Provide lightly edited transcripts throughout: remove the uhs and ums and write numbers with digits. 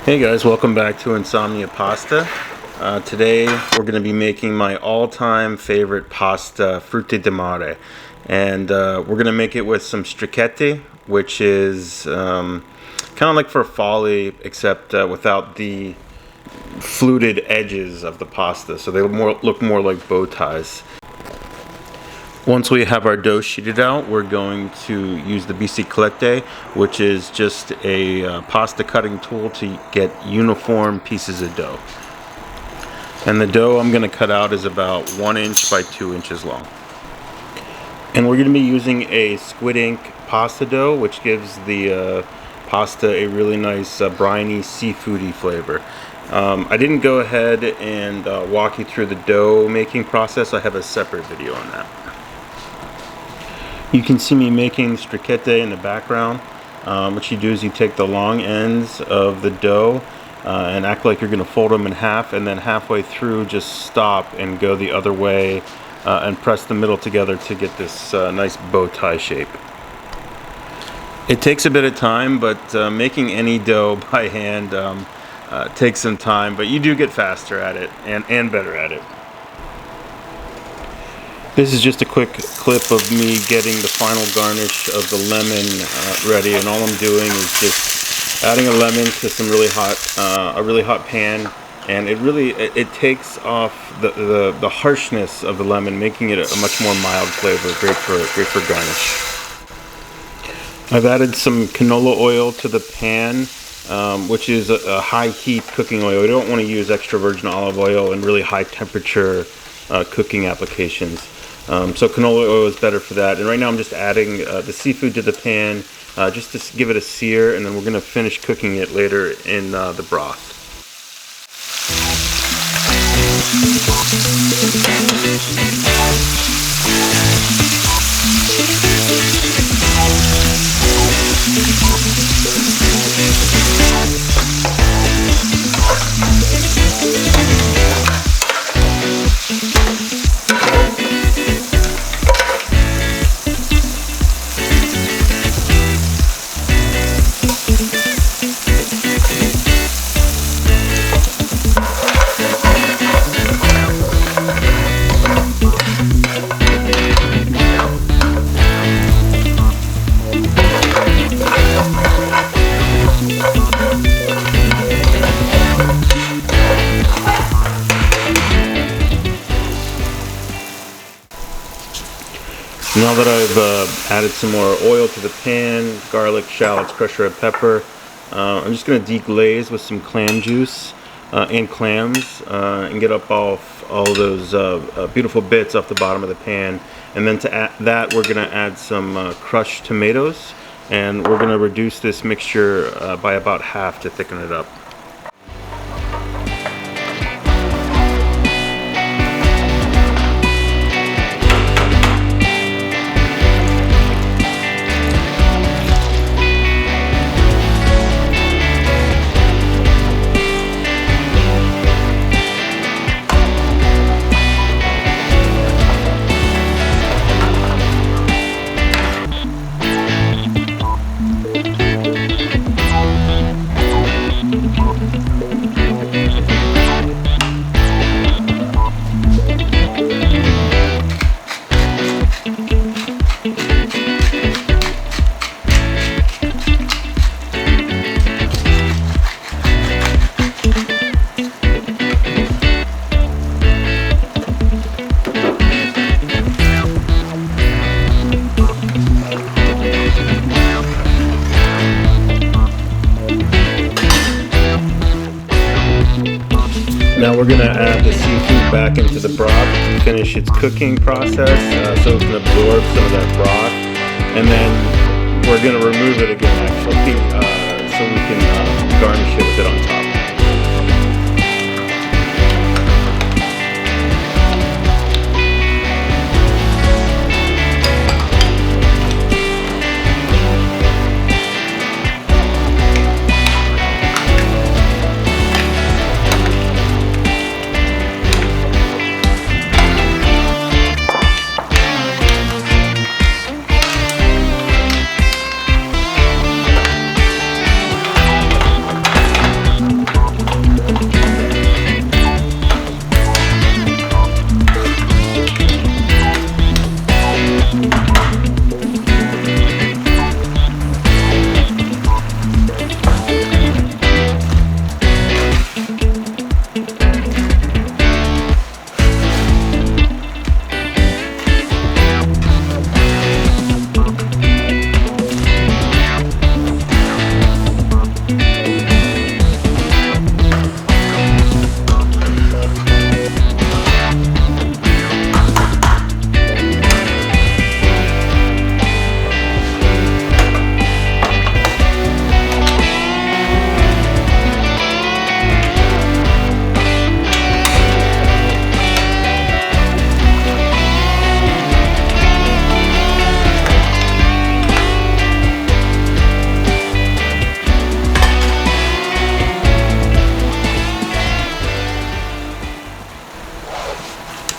Hey guys, welcome back to Insomnia Pasta. Today we're going to be making my all-time favorite pasta, Frutti di Mare. And we're going to make it with some Strichetti, which is kind of like farfalle, except without the fluted edges of the pasta. So they look more like bow ties. Once we have our dough sheeted out, we're going to use the biciclette, which is just a pasta cutting tool to get uniform pieces of dough. And the dough I'm going to cut out is about 1 inch by 2 inches long. And we're going to be using a Squid ink pasta dough, which gives the pasta a really nice briny, seafoody flavor. I didn't go ahead and walk you through the dough making process. I have a separate video on that. You can see me making strichetti in the background. What you do is you take the long ends of the dough and act like you're going to fold them in half, and then halfway through just stop and go the other way and press the middle together to get this nice bow tie shape. It takes a bit of time, but making any dough by hand takes some time, but you do get faster at it and better at it. This is just a quick clip of me getting the final garnish of the lemon ready, and all I'm doing is just adding a lemon to some really hot pan, and it takes off the harshness of the lemon, making it a much more mild flavor, great for garnish. I've added some canola oil to the pan, which is a high heat cooking oil. You don't want to use extra virgin olive oil in really high temperature cooking applications. So canola oil is better for that. And right now I'm just adding the seafood to the pan just to give it a sear, and then we're going to finish cooking it later in the broth. Now that I've added some more oil to the pan, garlic, shallots, crushed red pepper, I'm just going to deglaze with some clam juice and clams and get up all those beautiful bits off the bottom of the pan. And then to add that, we're going to add some crushed tomatoes, and we're going to reduce this mixture by about half to thicken it up. Now we're going to add the seafood back into the broth to finish its cooking process, so it can absorb some of that broth. And then we're going to remove it again, actually, so we can garnish it with it on top.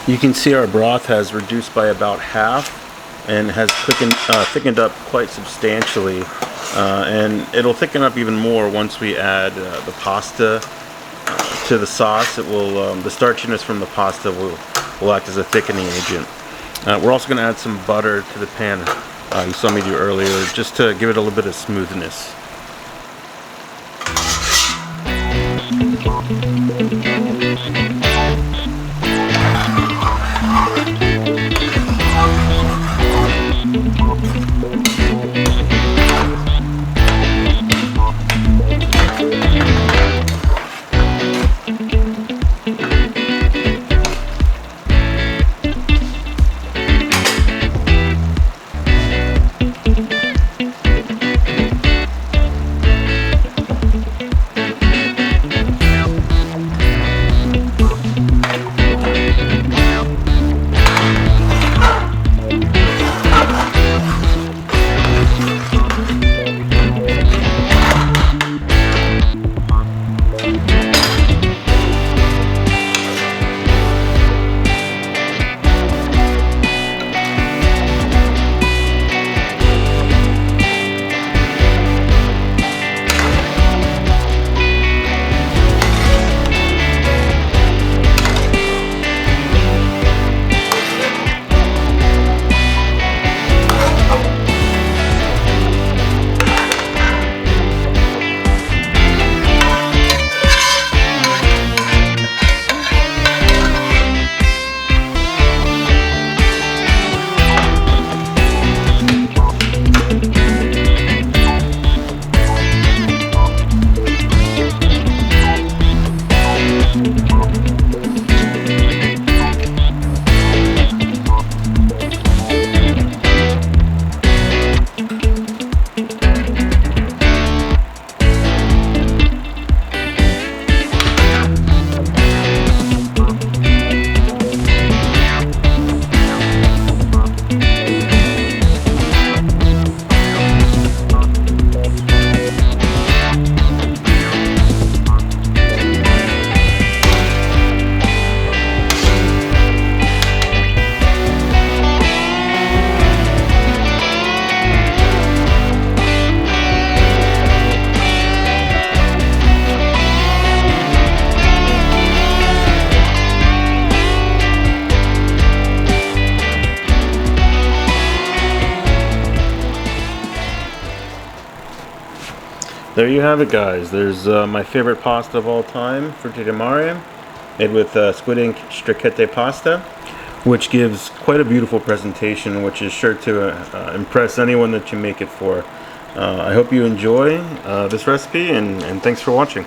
You can see our broth has reduced by about half and has thickened up quite substantially. And it'll thicken up even more once we add the pasta to the sauce. It will, the starchiness from the pasta will act as a thickening agent. We're also going to add some butter to the pan. You saw me do earlier, just to give it a little bit of smoothness. There you have it, guys. There's my favorite pasta of all time, Frutti di Mare, made with squid ink strichetti pasta, which gives quite a beautiful presentation, which is sure to impress anyone that you make it for. I hope you enjoy this recipe, and thanks for watching.